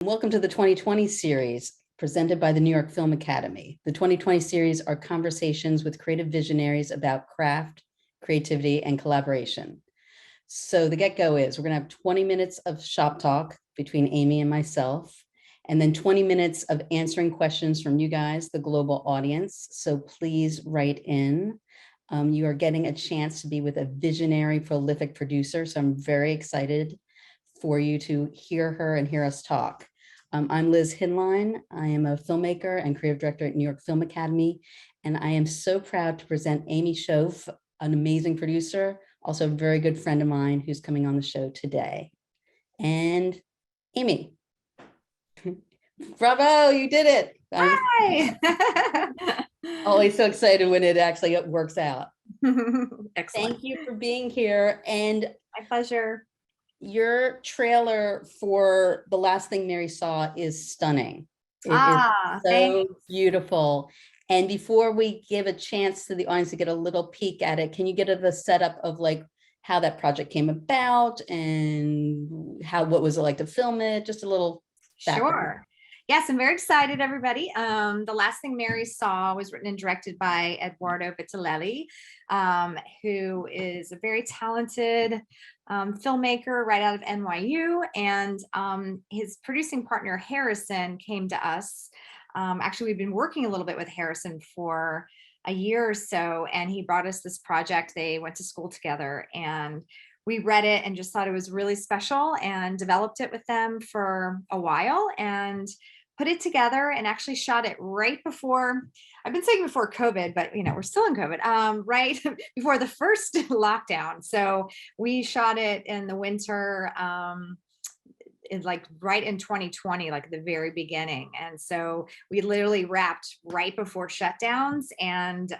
welcome to the 2020 series presented by the New York Film Academy. The 2020 series are conversations with creative visionaries about craft, creativity, and collaboration. So the get-go is we're going to have 20 minutes of shop talk between Aimee and myself, and then 20 minutes of answering questions from you guys, the global audience. So please write in. You are getting a chance to be with a visionary, prolific producer. So I'm very excited for you to hear her and hear us talk. I'm Liz Hinlein. I am a filmmaker and creative director at New York Film Academy. And I am so proud to present Aimee Schoof, an amazing producer, also a very good friend of mine who's coming on the show today. And Aimee, bravo, you did it. Hi. Always so excited when it actually works out. Excellent. Thank you for being here. And my pleasure. Your trailer for The Last Thing Mary Saw is stunning. It is so thanks. beautiful. And before we give a chance to the audience to get a little peek at it, can you get the setup of like how that project came about and what was it like to film it? Just a little background. Sure. Yes, I'm very excited, everybody. The Last Thing Mary Saw was written and directed by Eduardo Vitalelli, who is a very talented filmmaker right out of NYU. And his producing partner, Harrison, came to us. Actually, we've been working a little bit with Harrison for a year or so, and he brought us this project. They went to school together, and we read it and just thought it was really special and developed it with them for a while and put it together and actually shot it right before, I've been saying before COVID, but you know, we're still in COVID, right before the first lockdown. So we shot it in the winter, right in 2020, like the very beginning. And so we literally wrapped right before shutdowns, and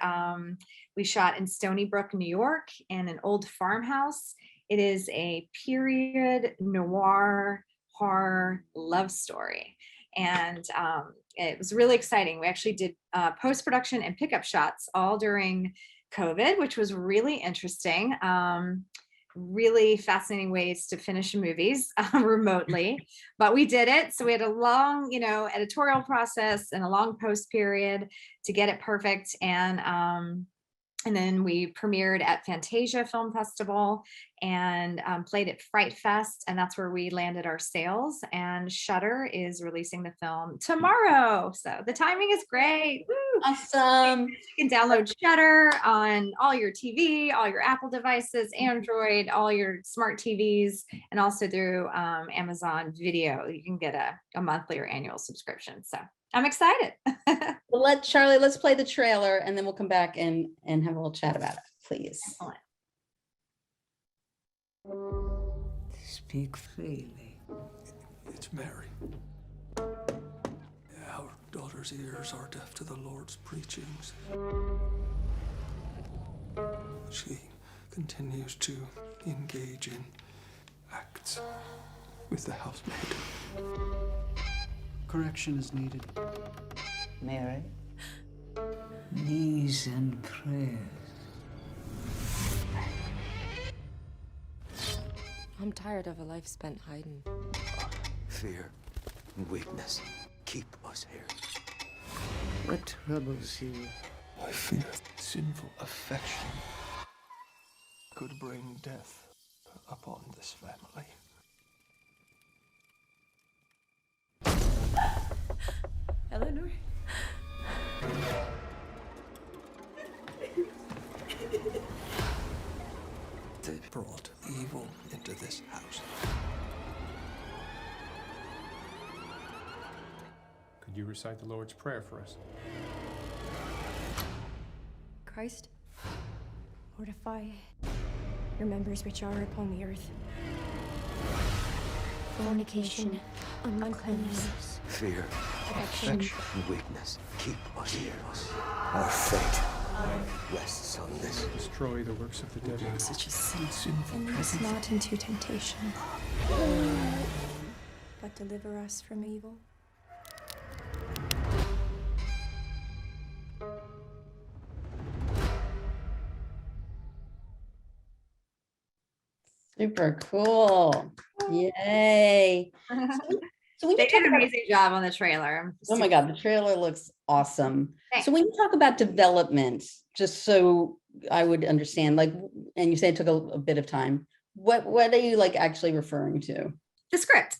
we shot in Stony Brook, New York, in an old farmhouse. It is a period noir horror love story. And it was really exciting. We actually did post-production and pickup shots all during COVID, which was really interesting. Really fascinating ways to finish movies remotely, but we did it. So we had a long, editorial process and a long post period to get it perfect. And then we premiered at Fantasia Film Festival and played at Fright Fest, and that's where we landed our sales. And Shudder is releasing the film tomorrow, so the timing is great. Woo! Awesome. You can download Shudder on all your TV, all your Apple devices, Android, all your smart TVs, and also through Amazon Video. You can get a monthly or annual subscription. So I'm excited. Well, Charlie, let's play the trailer and then we'll come back and have a little chat about it, please. Excellent. Speak freely. It's Mary. Our daughter's ears are deaf to the Lord's preachings. She continues to engage in acts with the housemaid. Correction is needed. Mary? Knees and prayers. I'm tired of a life spent hiding. Fear and weakness keep us here. What troubles you? I fear sinful affection could bring death upon this family. Eleanor? They brought evil into this house. Could you recite the Lord's Prayer for us? Christ, mortify your members which are upon the earth. Fornication, uncleanness, Fear, affection, and weakness keep us here. Our fate rests on this. Destroy the works of the devil. such a sin. Sinful And lead us presence. not into temptation, but deliver us from evil. Super cool. Yay. So when They you talk did an about, amazing job on the trailer. I'm oh my super- God, the trailer looks awesome. Thanks. So when you talk about development, just so I would understand, like, and you said it took a bit of time, what are you like actually referring to? The script.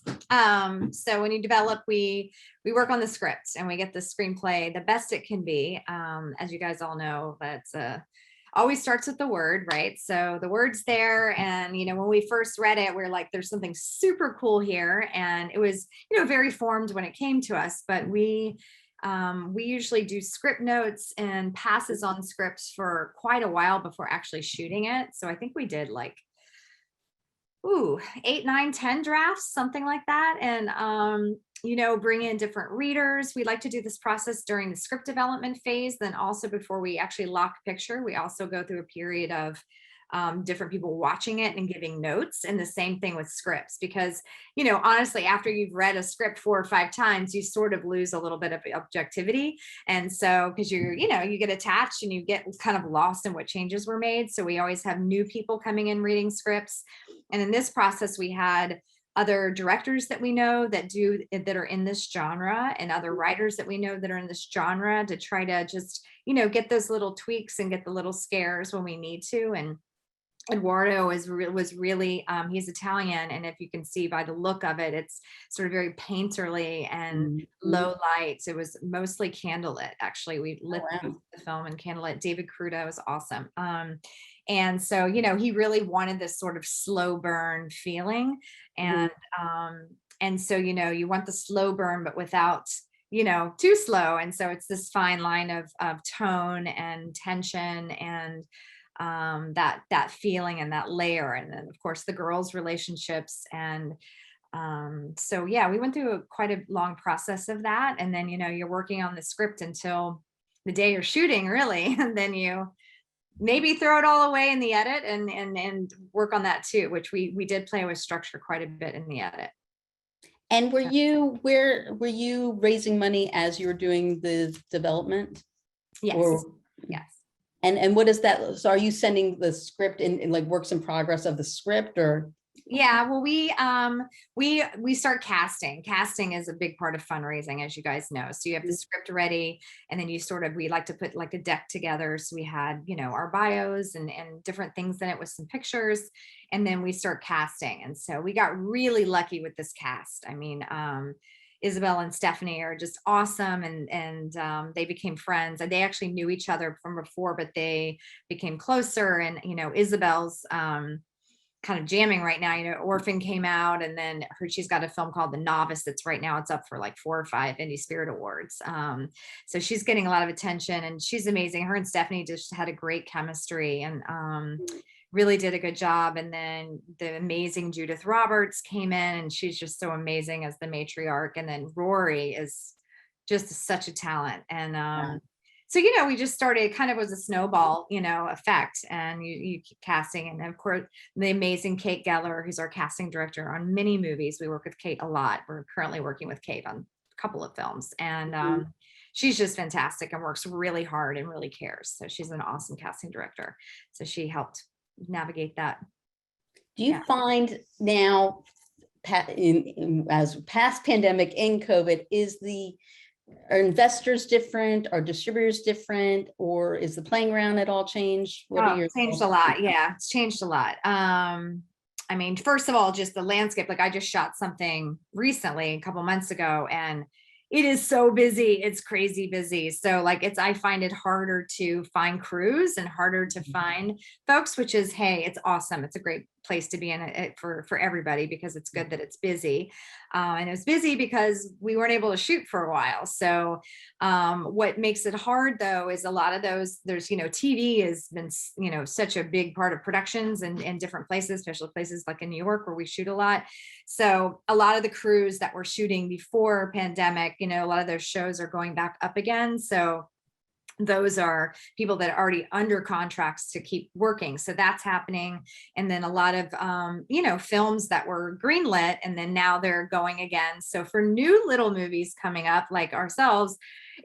So when you develop, we work on the script and we get the screenplay the best it can be. As you guys all know, that's always starts with the word, right? So the word's there, and when we first read it, we're like, there's something super cool here, and it was very formed when it came to us. But we usually do script notes and passes on scripts for quite a while before actually shooting it. So I think we did like 8, 9, 10 drafts, something like that. And, bring in different readers. We like to do this process during the script development phase. Then also before we actually lock picture, we also go through a period of different people watching it and giving notes. And the same thing with scripts, because, honestly, after you've read a script 4 or 5 times, you sort of lose a little bit of objectivity. And so, because you get attached and you get kind of lost in what changes were made. So we always have new people coming in reading scripts. And in this process, we had other directors that we know that are in this genre, and other writers that we know that are in this genre, to try to just, get those little tweaks and get the little scares when we need to. And Eduardo was really, he's Italian. And if you can see by the look of it, it's sort of very painterly and low lights. It was mostly candlelit. Actually, we lit the film in candlelit. David Crudo is awesome. And so, he really wanted this sort of slow burn feeling. And, so, you want the slow burn, but without, too slow. And so it's this fine line of tone and tension and that feeling and that layer. And then of course the girls' relationships. And so, yeah, we went through quite a long process of that. And then, you're working on the script until the day you're shooting, really. And then you maybe throw it all away in the edit and work on that too, which we did play with structure quite a bit in the edit. And were you raising money as you were doing the development? Yes. Yes. And what is that? So are you sending the script in like works in progress of the script, or? Yeah, well, we start casting. Casting is a big part of fundraising, as you guys know. So you have the script ready, and then we like to put like a deck together. So we had, our bios and different things in it with some pictures, and then we start casting. And so we got really lucky with this cast. I mean, Isabel and Stephanie are just awesome, and they became friends. And they actually knew each other from before, but they became closer. And Isabel's kind of jamming right now. Orphan came out, and then she's got a film called The Novice that's right now, it's up for like 4 or 5 Indie Spirit Awards. So she's getting a lot of attention, and she's amazing. Her and Stephanie just had a great chemistry, and really did a good job. And then the amazing Judith Roberts came in, and she's just so amazing as the matriarch. And then Rory is just such a talent. And so, we just started, kind of was a snowball, effect, and you keep casting. And of course, the amazing Kate Geller, who's our casting director on many movies. We work with Kate a lot. We're currently working with Kate on a couple of films, and she's just fantastic and works really hard and really cares. So she's an awesome casting director. So she helped navigate that. Do you find now, as past pandemic, in COVID, are investors different? Are distributors different? Or is the playing ground at all changed? It's changed a lot. Yeah, it's changed a lot. I mean, first of all, just the landscape. Like, I just shot something recently, a couple months ago, and it is so busy. It's crazy busy. So like, I find it harder to find crews and harder to find folks, which is, hey, it's awesome. It's a great place to be in it for everybody, because it's good that it's busy. And it was busy because we weren't able to shoot for a while. So what makes it hard though, is a lot of those, there's, TV has been, such a big part of productions in different places, especially places like in New York where we shoot a lot. So a lot of the crews that were shooting before pandemic, a lot of those shows are going back up again. So those are people that are already under contracts to keep working. So that's happening. And then a lot of, films that were greenlit, and then now they're going again. So for new little movies coming up like ourselves,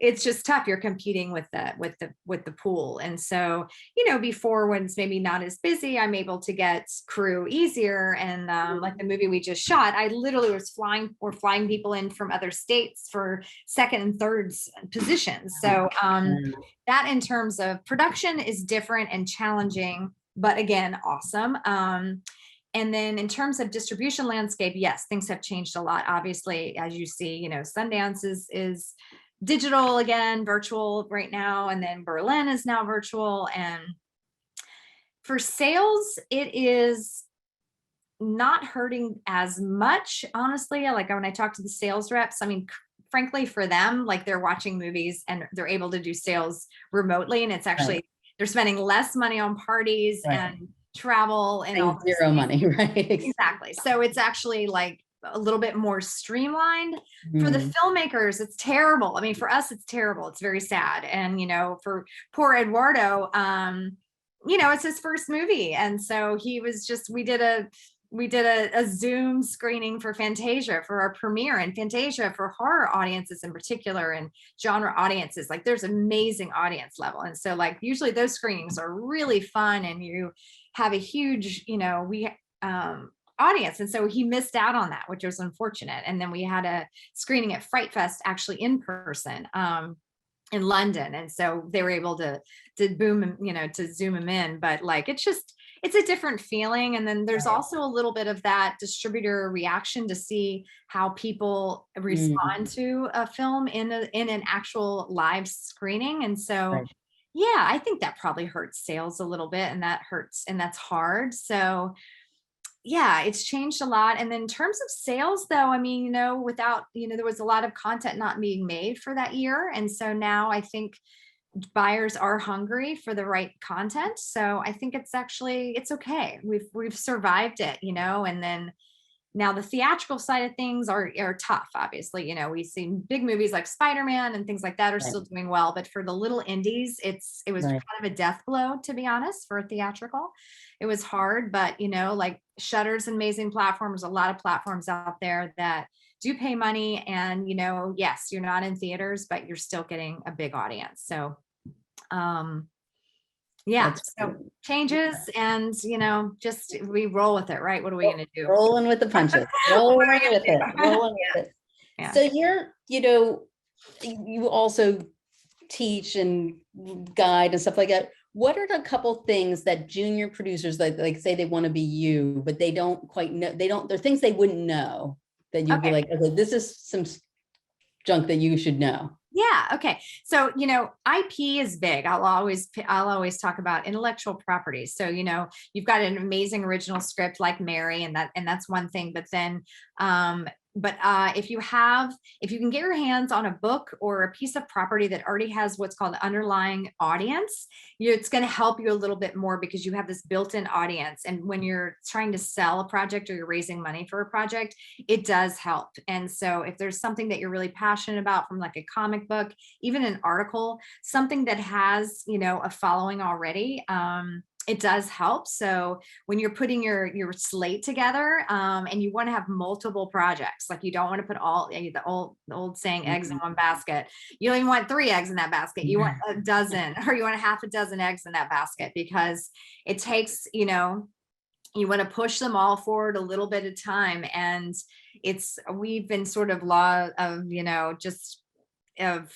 it's just tough. You're competing with the pool. And so, before, when it's maybe not as busy, I'm able to get crew easier. And like the movie we just shot, I literally was flying people in from other states for second and third positions. So that, in terms of production, is different and challenging, but again, awesome. And then in terms of distribution landscape, yes, things have changed a lot. Obviously, as you see, Sundance is digital again, virtual right now, and then Berlin is now virtual. And for sales, it is not hurting as much, honestly. Like when I talk to the sales reps, I mean, frankly, for them, like they're watching movies and they're able to do sales remotely, and it's actually they're spending less money on parties and travel and all zero money, right? Exactly. So it's actually like a little bit more streamlined. For the filmmakers, it's terrible. I mean, for us, it's terrible. It's very sad. And, for poor Eduardo, it's his first movie. And so he was just, we did a Zoom screening for Fantasia for our premiere, and Fantasia for horror audiences in particular, and genre audiences, like there's amazing audience level. And so like usually those screenings are really fun, and you have a huge, audience. And so he missed out on that, which was unfortunate. And then we had a screening at Fright Fest actually in person in London. And so they were able to boom, to zoom him in. But like, it's a different feeling. And then there's also a little bit of that distributor reaction to see how people respond to a film in an actual live screening. And so, yeah, I think that probably hurts sales a little bit, and that hurts, and that's hard. So yeah, it's changed a lot. And then in terms of sales, though, I mean, without, there was a lot of content not being made for that year. And so now I think buyers are hungry for the right content. So I think it's okay. We've survived it, and then now the theatrical side of things are tough. Obviously, we've seen big movies like Spider-Man and things like that are still doing well, but for the little indies, it was kind of a death blow, to be honest, for a theatrical. It was hard, but like Shudder's an amazing platform. There's a lot of platforms out there that do pay money, and yes, you're not in theaters, but you're still getting a big audience. So yeah, so changes, and just we roll with it, right? What are we gonna do? Rolling with the punches. Rolling with it. Yeah. So you also teach and guide and stuff like that. What are the couple things that junior producers like say they want to be you, but they don't quite know? There are things they wouldn't know that you'd be like, okay, this is some junk that you should know. Yeah. Okay. So, IP is big. I'll always talk about intellectual property. So, you've got an amazing original script like Mary, and that's one thing. But then, if you can get your hands on a book or a piece of property that already has what's called underlying audience, it's going to help you a little bit more, because you have this built-in audience. And when you're trying to sell a project or you're raising money for a project, it does help. And so if there's something that you're really passionate about, from like a comic book, even an article, something that has, a following already, it does help. So when you're putting your slate together, and you want to have multiple projects, like you don't want to put the old saying, eggs in one basket. You don't even want 3 eggs in that basket. You want a dozen, or you want a half a dozen eggs in that basket, because it takes, you want to push them all forward a little bit at a time. And we've been sort of law of, of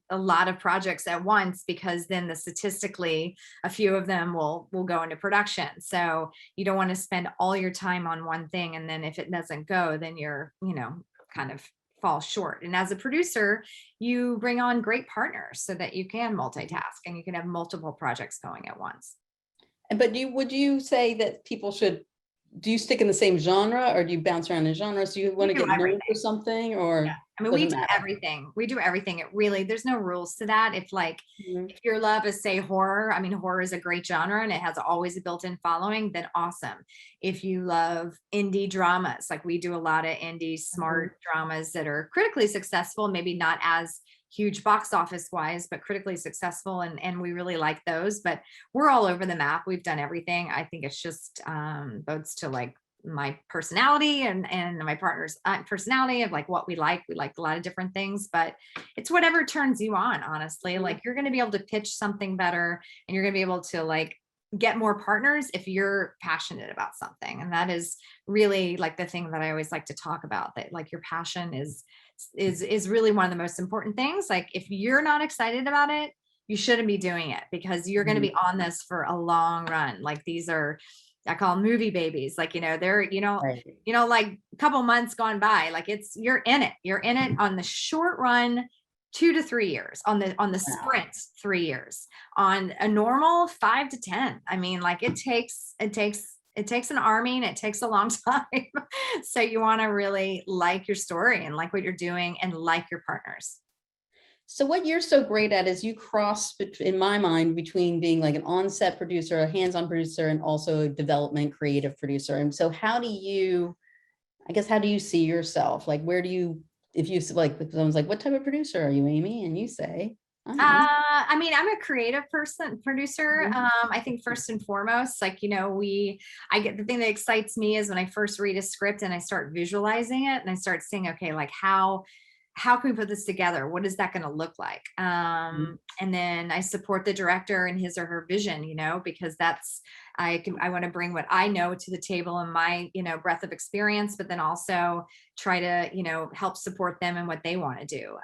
a lot of projects at once, because then statistically a few of them will go into production. So you don't want to spend all your time on one thing, and then if it doesn't go, then you're kind of fall short. And as a producer, you bring on great partners so that you can multitask and you can have multiple projects going at once. But would you say that people do you stick in the same genre, or do you bounce around in genres? Do you want to get known for something, or? Yeah. I mean, we do everything. We do everything. There's no rules to that. If if your love is, say, horror, I mean, horror is a great genre and it has always a built-in following, then awesome. If you love indie dramas, like we do a lot of indie smart dramas that are critically successful, maybe not as huge box office wise, but critically successful. And we really like those, but we're all over the map. We've done everything. I think it's just bodes to like my personality and my partner's personality of like what we like a lot of different things, but it's whatever turns you on, honestly. Like you're going to be able to pitch something better, and you're going to be able to like get more partners if you're passionate about something. And that is really like the thing that I always like to talk about, that like your passion is really one of the most important things. Like if you're not excited about it, you shouldn't be doing it, because you're going to be on this for a long run. Like these are, I call them movie babies. Like, they're, Right. like a couple months gone by, like you're in it on the short run, 2 to 3 years, on the sprint, 3 years, on a normal 5 to 10. I mean, like it takes an army, and it takes a long time. So you want to really like your story and like what you're doing and like your partners. So what you're so great at is you cross, in my mind, between being like an on-set producer, a hands-on producer, and also a development creative producer. And so how do you see yourself? Like, where do you, if if someone's like, what type of producer are you, Aimee? And you say, I mean, I'm a creative producer. Mhm. I think first and foremost, like, I get, the thing that excites me is when I first read a script and I start visualizing it and I start saying, okay, like how can we put this together? What is that going to look like? And then I support the director and his or her vision, because I want to bring what I know to the table and my, breadth of experience, but then also try to, help support them in what they want to do.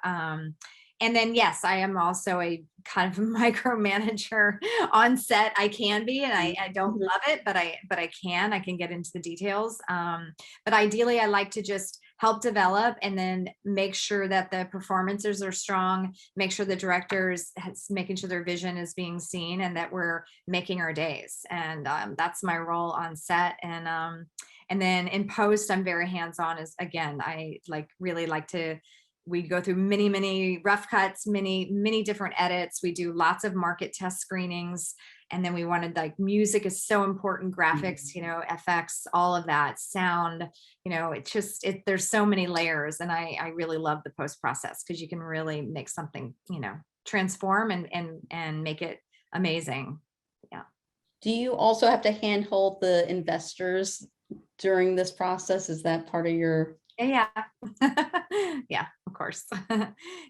And then, yes, I am also a kind of a micromanager on set. I can be, and I don't love it, but I can get into the details. But ideally, I like to just help develop and then make sure that the performances are strong, make sure the directors making sure their vision is being seen, and that we're making our days. And that's my role on set. And then in post, I'm very hands-on. As again, I really like to. We go through many rough cuts, many different edits. We do lots of market test screenings. And then we wanted, like, music is so important, graphics, FX, all of that, sound, there's so many layers. And I really love the post process, because you can really make something, transform and make it amazing. Yeah. Do you also have to handhold the investors during this process? Is that part of your? Yeah. Yeah, of course.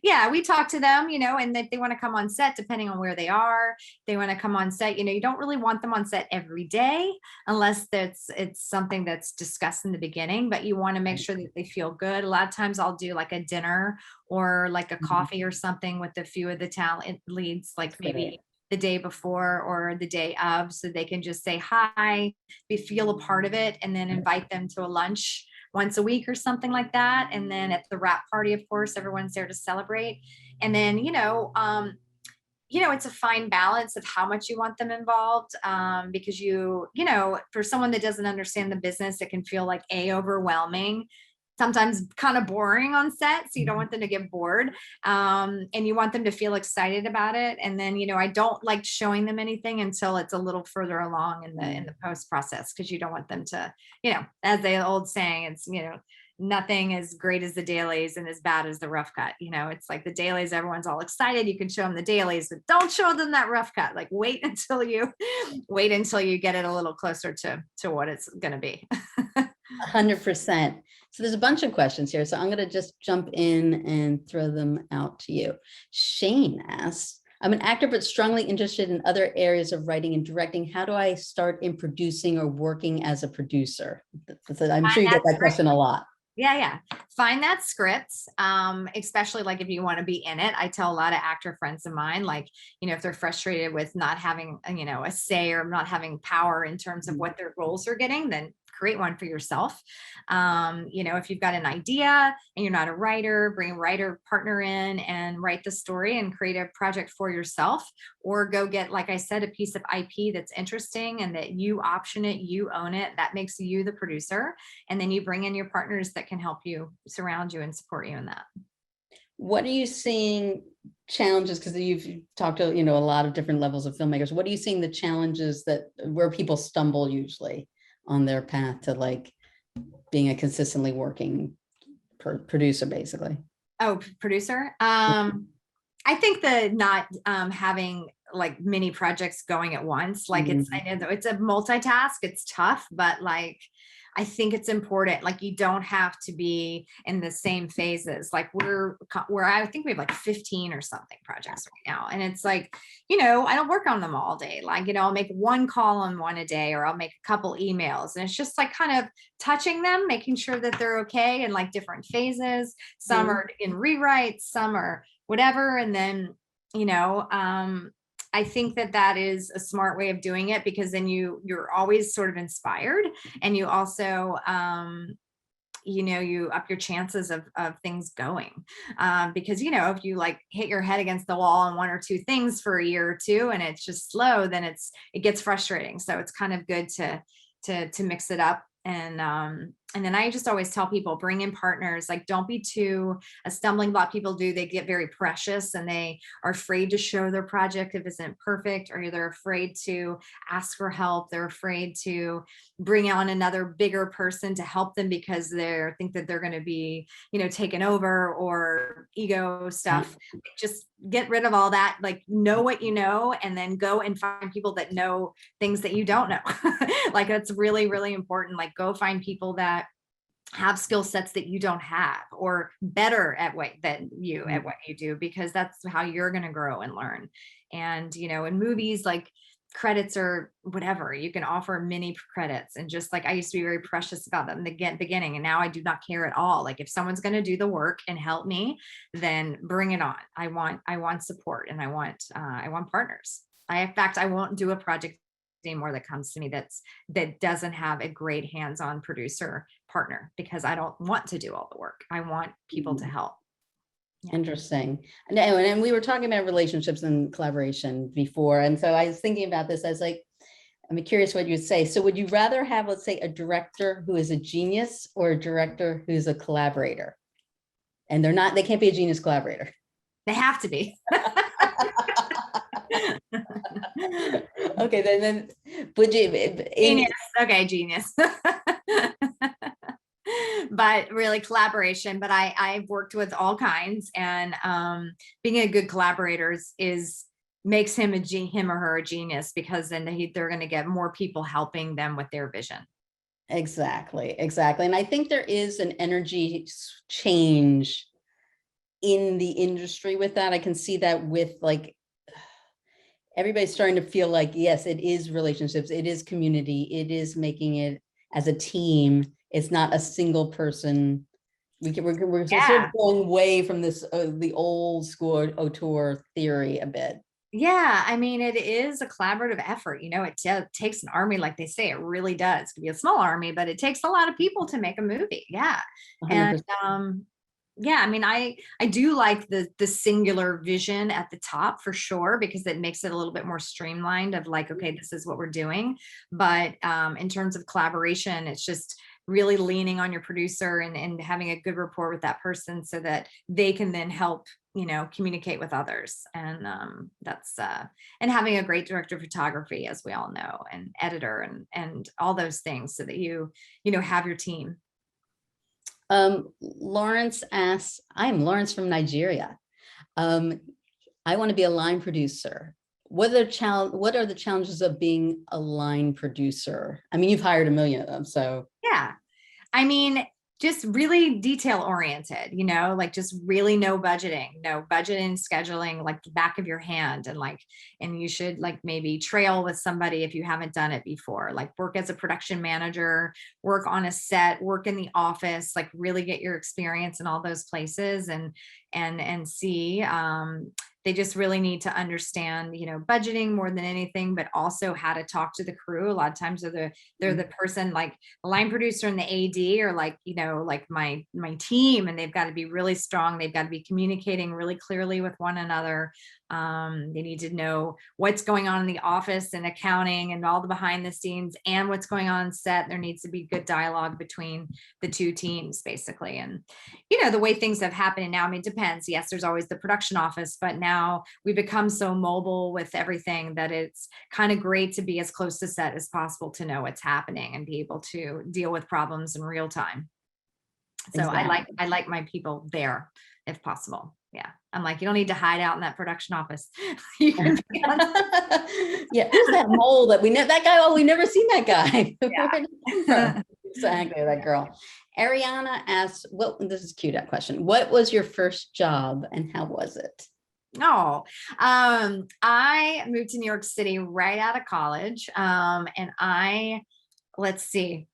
Yeah, we talk to them, and if they want to come on set, depending on where they are, they want to come on set, you don't really want them on set every day unless it's something that's discussed in the beginning, but you want to make sure that they feel good. A lot of times I'll do like a dinner or like a coffee or something with a few of the talent leads, like maybe the day before or the day of, so they can just say hi, feel a part of it, and then invite them to a lunch once a week or something like that. And then at the wrap party, of course, everyone's there to celebrate. And then, it's a fine balance of how much you want them involved, because for someone that doesn't understand the business, it can feel like overwhelming, sometimes kind of boring on set. So you don't want them to get bored, and you want them to feel excited about it. And then, I don't like showing them anything until it's a little further along in the post process, because you don't want them to, as the old saying, it's, nothing as great as the dailies and as bad as the rough cut. It's like the dailies, everyone's all excited. You can show them the dailies, but don't show them that rough cut. Like wait until you get it a little closer to what it's going to be. 100%. So there's a bunch of questions here. So I'm going to just jump in and throw them out to you. Shane asks, I'm an actor, but strongly interested in other areas of writing and directing. How do I start in producing or working as a producer? I'm sure you get that question a lot. Yeah. Find that script, especially like if you want to be in it. I tell a lot of actor friends of mine, like, if they're frustrated with not having, a say or not having power in terms of what their roles are getting, then create one for yourself. If you've got an idea and you're not a writer, bring a writer partner in and write the story and create a project for yourself, or go get, like I said, a piece of IP that's interesting and that you option it, you own it. That makes you the producer. And then you bring in your partners that can help you, surround you, and support you in that. What are you seeing challenges? Because you've talked to, a lot of different levels of filmmakers. What are you seeing the challenges where people stumble usually on their path to like being a consistently working producer, basically? Oh, producer. I think that not having like many projects going at once, like I know it's a multitask, it's tough, but like I think it's important. Like, you don't have to be in the same phases. Like, I think we have like 15 or something projects right now. And it's like, I don't work on them all day. Like, I'll make one call on one a day, or I'll make a couple emails, and it's just like kind of touching them, making sure that they're okay in like different phases. Some are in rewrites, some are whatever. And then, I think that is a smart way of doing it, because then you're always sort of inspired, and you also, you up your chances of things going. Because, if you like hit your head against the wall on one or two things for a year or two, and it's just slow, then it gets frustrating. So it's kind of good to mix it up. And then I just always tell people, bring in partners. Like, don't be a stumbling block people do. They get very precious, and they are afraid to show their project if it isn't perfect, or they're afraid to ask for help. They're afraid to bring on another bigger person to help them because they think that they're going to be, taken over, or ego stuff. Just get rid of all that. Like, know what you know, and then go and find people that know things that you don't know. Like, that's really, really important. Like, go find people that have skill sets that you don't have, or better at what you do, because that's how you're going to grow and learn. And, in movies, like, credits or whatever, you can offer mini credits. And just like, I used to be very precious about them in the beginning, and now I do not care at all. Like, if someone's going to do the work and help me, then bring it on. I want support, and I want partners. In fact, I won't do a project anymore that comes to me that doesn't have a great hands-on producer partner, because I don't want to do all the work. I want people to help. Yeah. Interesting. And we were talking about relationships and collaboration before. And so I was thinking about this. I was like, I'm curious what you'd say. So would you rather have, let's say, a director who is a genius, or a director who's a collaborator? And they can't be a genius collaborator. They have to be. Okay, then would you? Genius. Okay, genius. But really, collaboration. But I've worked with all kinds, and being a good collaborator makes him or her a genius, because then they're going to get more people helping them with their vision. Exactly. And I think there is an energy change in the industry with that. I can see that with, like, everybody's starting to feel like, yes, it is relationships, it is community, it is making it as a team. It's not a single person. We're sort of going away from this the old school auteur theory a bit. Yeah, I mean, it is a collaborative effort. It takes an army, like they say. It really does. It could be a small army, but it takes a lot of people to make a movie. Yeah, 100%. And yeah, I mean, I do like the singular vision at the top, for sure, because it makes it a little bit more streamlined of like, okay, this is what we're doing. But in terms of collaboration, it's just really leaning on your producer and having a good rapport with that person, so that they can then help, communicate with others. And that's and having a great director of photography, as we all know, and editor and all those things, so that you have your team. Lawrence asks, I'm Lawrence from Nigeria. I want to be a line producer. What are the challenges of being a line producer? I mean, you've hired a million of them, so. Yeah. I mean, just really detail oriented, like, just really no budgeting, scheduling, like the back of your hand. And you should, like, maybe trail with somebody if you haven't done it before, like work as a production manager, work on a set, work in the office, like really get your experience in all those places, and see. They just really need to understand, budgeting more than anything, but also how to talk to the crew. A lot of times they're the person, like the line producer and the AD, or like, like my team, and they've got to be really strong. They've got to be communicating really clearly with one another. They need to know what's going on in the office and accounting and all the behind the scenes, and what's going on set. There needs to be good dialogue between the two teams, basically. And, the way things have happened now, I mean, it depends. Yes, there's always the production office, but now we've become so mobile with everything that it's kind of great to be as close to set as possible to know what's happening and be able to deal with problems in real time. So exactly. I like my people there if possible. Yeah. I'm like, you don't need to hide out in that production office. You can be on. Yeah. Who's that mole that we never seen that guy? Yeah. Exactly, that girl. Ariana asks, "What?" This is a cute question. What was your first job, and how was it? No, I moved to New York City right out of college. And let's see,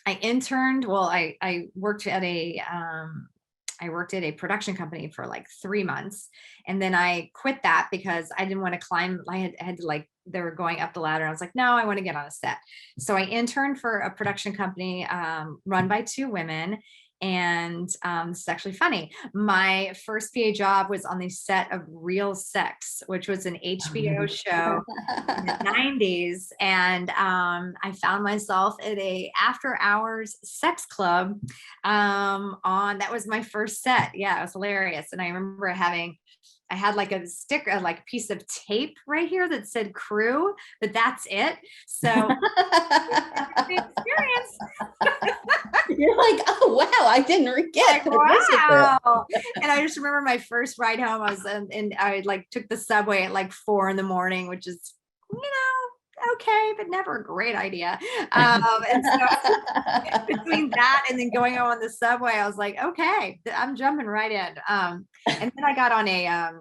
I interned. Well, I worked at a production company for like 3 months, and then I quit that because I didn't want to climb. I had to, like, they were going up the ladder. I was like, no, I want to get on a set. So I interned for a production company run by two women. And this is actually funny. My first PA job was on the set of Real Sex, which was an HBO show in the 90s. And I found myself at a after hours sex club that was my first set. Yeah, it was hilarious. And I remember I had like a sticker, like a piece of tape right here that said crew, but that's it. So the experience. You're like, oh wow, I didn't get. Like, wow. And I just remember my first ride home. I was and I like took the subway at like 4 a.m, which is, okay, but never a great idea. And so between that and then going on the subway, I was like, okay, I'm jumping right in. And then I got on a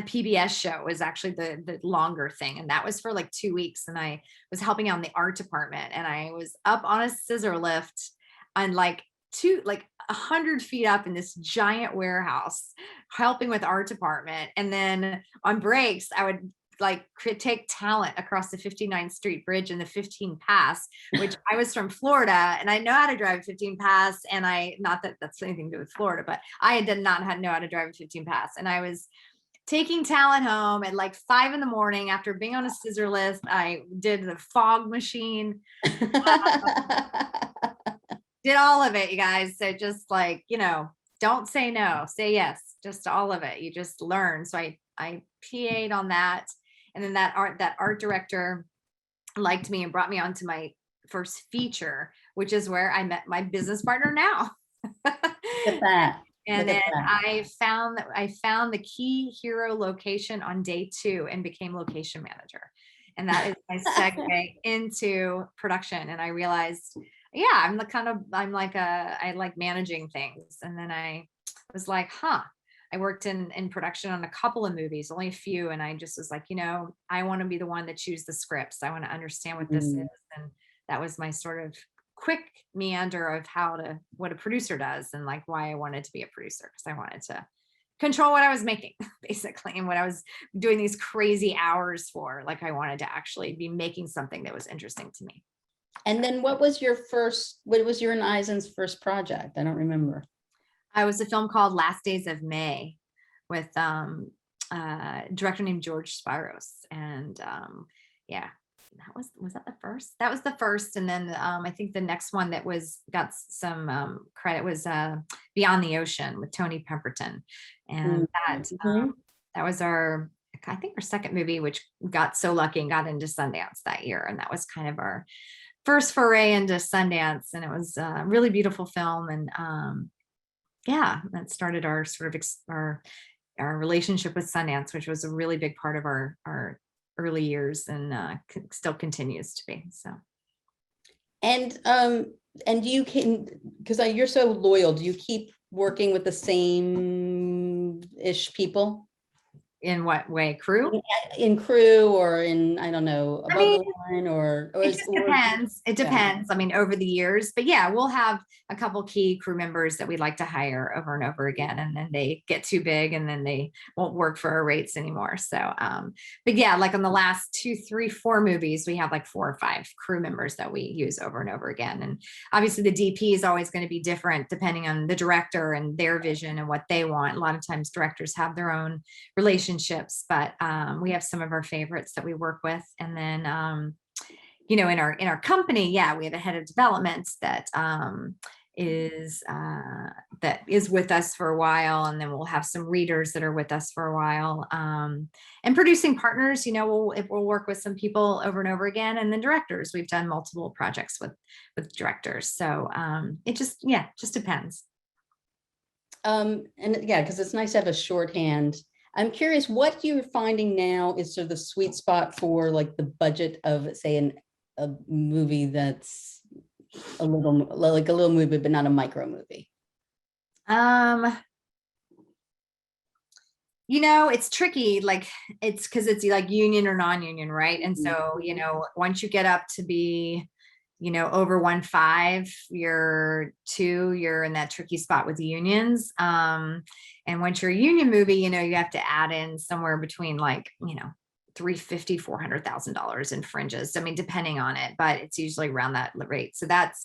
PBS show. Was actually the longer thing, and that was for like 2 weeks. And I was helping out in the art department, and I was up on a scissor lift on like 100 feet up in this giant warehouse, helping with art department. And then on breaks, I would like take talent across the 59th Street Bridge in the 15 pass, which I was from Florida and I know how to drive a 15 pass. And not that that's anything to do with Florida, but I did not know how to drive a 15 pass. And I was taking talent home at like 5 a.m. after being on a scissor lift. I did the fog machine, did all of it, you guys. So just like, don't say no, say yes, just all of it. You just learn. So I PA'd on that. And then that art director liked me and brought me on to my first feature, which is where I met my business partner now. Look at that. And then I found the key hero location on day 2 and became location manager. And that is my segue into production. And I realized, I like managing things. And then I was like, I worked in production on a couple of movies, only a few. And I just was like, I want to be the one that chooses the scripts. I want to understand what this is. And that was my sort of quick meander of what a producer does and like why I wanted to be a producer, because I wanted to control what I was making basically, and what I was doing these crazy hours for. Like I wanted to actually be making something that was interesting to me. And then what was your and Eisen's first project? I don't remember. I was a film called Last Days of May with a director named George Spiros. And was that the first? That was the first. And then I think the next one that got some credit was Beyond the Ocean with Tony Pemberton. And that was our second movie, which got so lucky and got into Sundance that year. And that was kind of our first foray into Sundance. And it was a really beautiful film. And that started our sort of our relationship with Sundance, which was a really big part of our early years, and still continues to be. So, and you can, because you're so loyal, do you keep working with the same ish people? In what way? Crew? In crew, or in, I don't know, above the line, or it just depends. It depends. I mean, over the years, but we'll have a couple key crew members that we like to hire over and over again, and then they get too big and then they won't work for our rates anymore. So, but like on the last 2, 3, 4 movies, we have like 4 or 5 crew members that we use over and over again. And obviously the DP is always going to be different depending on the director and their vision and what they want. A lot of times directors have their own relationships, but we have some of our favorites that we work with. And then in our company, we have a head of development that is with us for a while, and then we'll have some readers that are with us for a while, and producing partners. We'll work with some people over and over again, and then directors. We've done multiple projects with directors, so it just depends. Because it's nice to have a shorthand. I'm curious what you're finding now is sort of the sweet spot for like the budget of, say, a movie that's a little movie, but not a micro movie? It's tricky, like it's because it's like union or non-union, right? And so, once you get up to be, over 1.5, you're in that tricky spot with the unions. And once you're a union movie, you have to add in somewhere between like, $350,000, $400,000 in fringes. I mean, depending on it, but it's usually around that rate. So that's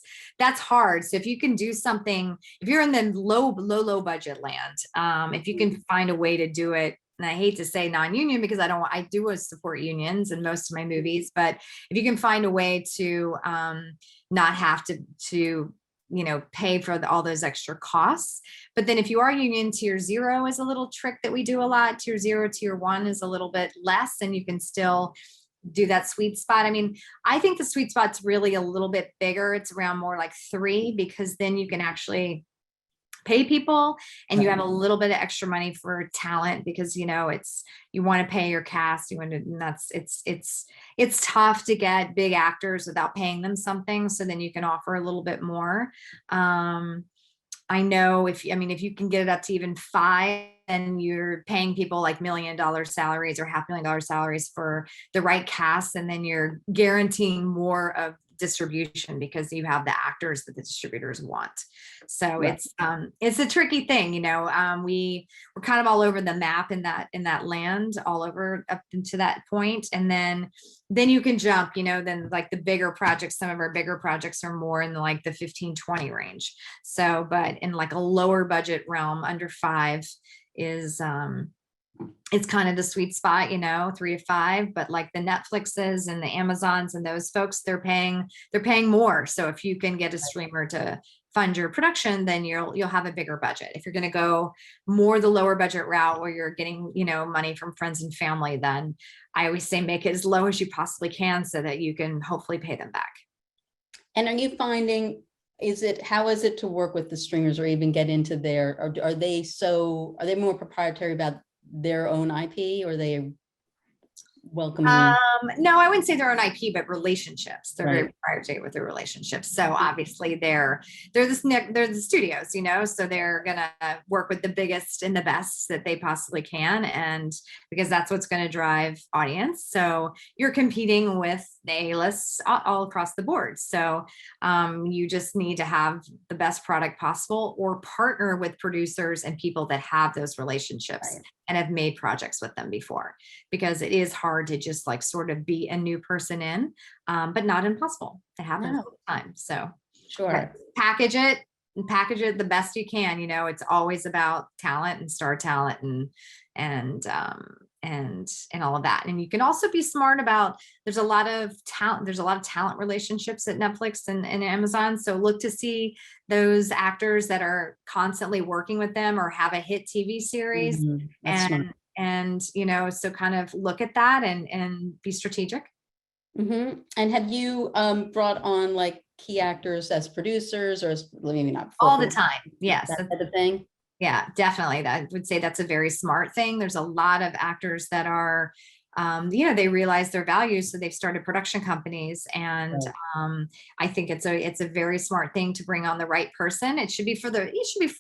hard. So if you can do something, if you're in the low budget land, if you can find a way to do it, and I hate to say non-union because I do support unions in most of my movies, but if you can find a way to not have to pay for all those extra costs. But then if you are union, tier 0 is a little trick that we do a lot. Tier 0, tier 1 is a little bit less, and you can still do that sweet spot. I mean, I think the sweet spot's really a little bit bigger. It's around more like 3, because then you can actually pay people and you have a little bit of extra money for talent, because you want to pay your cast, and it's tough to get big actors without paying them something, so then you can offer a little bit more. I know if you can get it up to even 5, and you're paying people like $1 million salaries or $500,000 salaries for the right cast, and then you're guaranteeing more of distribution because you have the actors that the distributors want. So Right. It's a tricky thing. We're kind of all over the map in that land, all over up into that point. And then you can jump, then like the bigger projects, some of our bigger projects are more in like the 15-20 range. So, but in like a lower budget realm, under 5 is it's kind of the sweet spot, 3 to 5, but like the Netflixes and the Amazons and those folks, they're paying more. So if you can get a streamer to fund your production, then you'll have a bigger budget. If you're going to go more the lower budget route where you're getting, money from friends and family, then I always say make it as low as you possibly can so that you can hopefully pay them back. And are you finding, how is it to work with the streamers or even get into are they more proprietary about their own IP, or are they welcoming? No, I wouldn't say their own IP, but relationships. They're Right. very proprietary with their relationships. So obviously they're the studios, so they're gonna work with the biggest and the best that they possibly can, and because that's what's going to drive audience. So you're competing with the A-lists all across the board. So you just need to have the best product possible, or partner with producers and people that have those relationships. Right. And have made projects with them before, because it is hard to just like sort of be a new person in, but not impossible. It happens all the time. So Sure. package it the best you can. It's always about talent and star talent and all of that. And you can also be smart about, there's a lot of talent relationships at Netflix and Amazon. So look to see those actors that are constantly working with them or have a hit TV series. Mhm. That's smart. And so kind of look at that and be strategic. Mm-hmm. And have you brought on like key actors as producers, or maybe not All the time? Yes. that type of thing? Yeah, definitely. I would say that's a very smart thing. There's a lot of actors that are, they realize their values, so they've started production companies, and I think it's a very smart thing to bring on the right person. It should be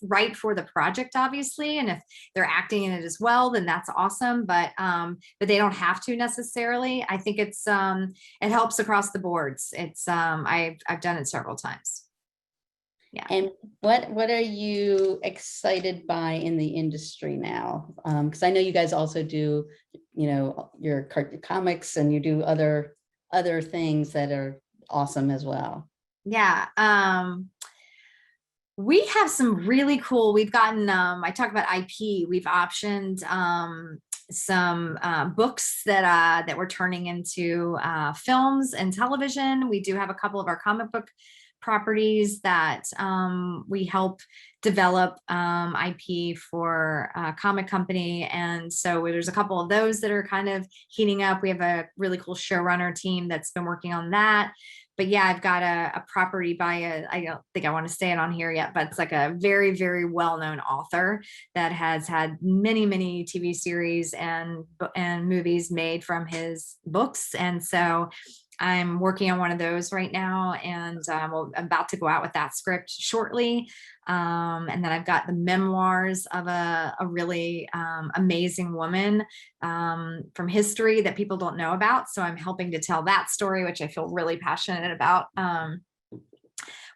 right for the project, obviously, and if they're acting in it as well, then that's awesome. But they don't have to necessarily. I think it helps across the boards. I've done it several times. Yeah. And what are you excited by in the industry now? Because I know you guys also do, your comics, and you do other things that are awesome as well. Yeah. We have some really cool, we've gotten, I talk about IP, we've optioned some books that we're turning into films and television. We do have a couple of our comic book properties that we help develop IP for a comic company. And so there's a couple of those that are kind of heating up. We have a really cool showrunner team that's been working on that. But yeah, I've got a property by I don't think I want to say it on here yet, but it's like a very, very well-known author that has had many, many TV series and movies made from his books. And so I'm working on one of those right now, and I'm about to go out with that script shortly. And then I've got the memoirs of a really amazing woman from history that people don't know about. So I'm helping to tell that story, which I feel really passionate about.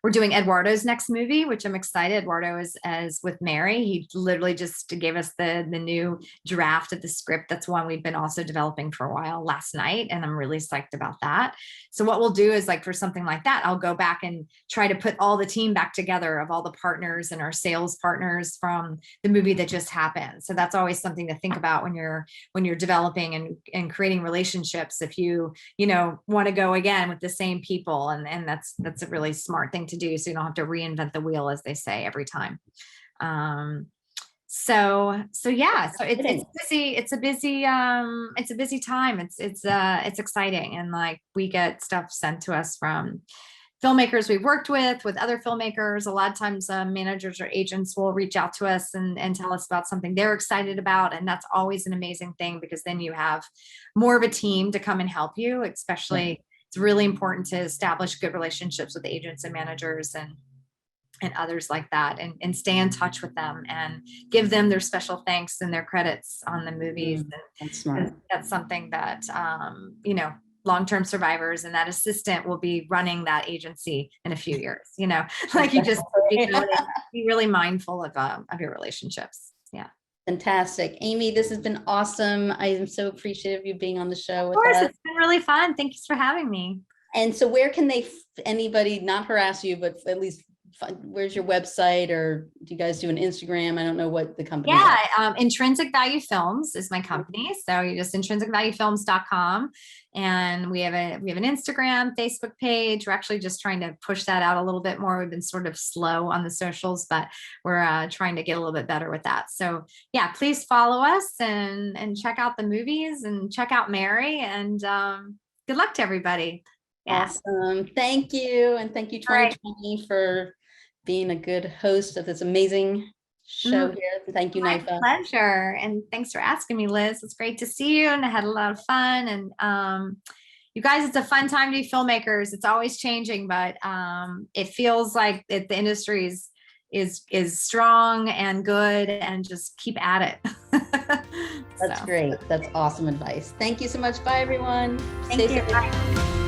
We're doing Eduardo's next movie, which I'm excited. Eduardo is with Mary. He literally just gave us the new draft of the script. That's one we've been also developing for a while last night, and I'm really psyched about that. So what we'll do is, like, for something like that, I'll go back and try to put all the team back together of all the partners and our sales partners from the movie that just happened. So that's always something to think about when you're developing and creating relationships. If you want to go again with the same people, and that's a really smart thing to do, so you don't have to reinvent the wheel, as they say, every time. So yeah, so it's busy. It's a busy time. It's exciting, and like, we get stuff sent to us from filmmakers we've worked with other filmmakers. A lot of times managers or agents will reach out to us and tell us about something they're excited about, and that's always an amazing thing, because then you have more of a team to come and help you. Especially, it's really important to establish good relationships with agents and managers and others like that, and stay in touch with them and give them their special thanks and their credits on the movies. That's smart. That's something that long-term survivors and that assistant will be running that agency in a few years. Like, you just be really mindful of your relationships. Yeah. Fantastic. Aimee, this has been awesome. I am so appreciative of you being on the show with Of course, us. it's been really fun. Thanks for having me. And so where can anybody not harass you, but at least where's your website, or do you guys do an Instagram? I don't know what the company is. Yeah, Intrinsic Value Films is my company. So you just intrinsicvaluefilms.com, and we have an Instagram, Facebook page. We're actually just trying to push that out a little bit more. We've been sort of slow on the socials, but we're trying to get a little bit better with that. So yeah, please follow us and check out the movies and check out Mary, and good luck to everybody. Yeah. Awesome. Thank you. And thank you, 2020, for being a good host of this amazing show here. Thank you, My NYFA. pleasure. And thanks for asking me, Liz. It's great to see you, and I had a lot of fun. And you guys, it's a fun time to be filmmakers. It's always changing, but it feels like the industry is strong and good, and just keep at it. That's great. That's awesome advice. Thank you so much. Bye, everyone. Thank you. Bye.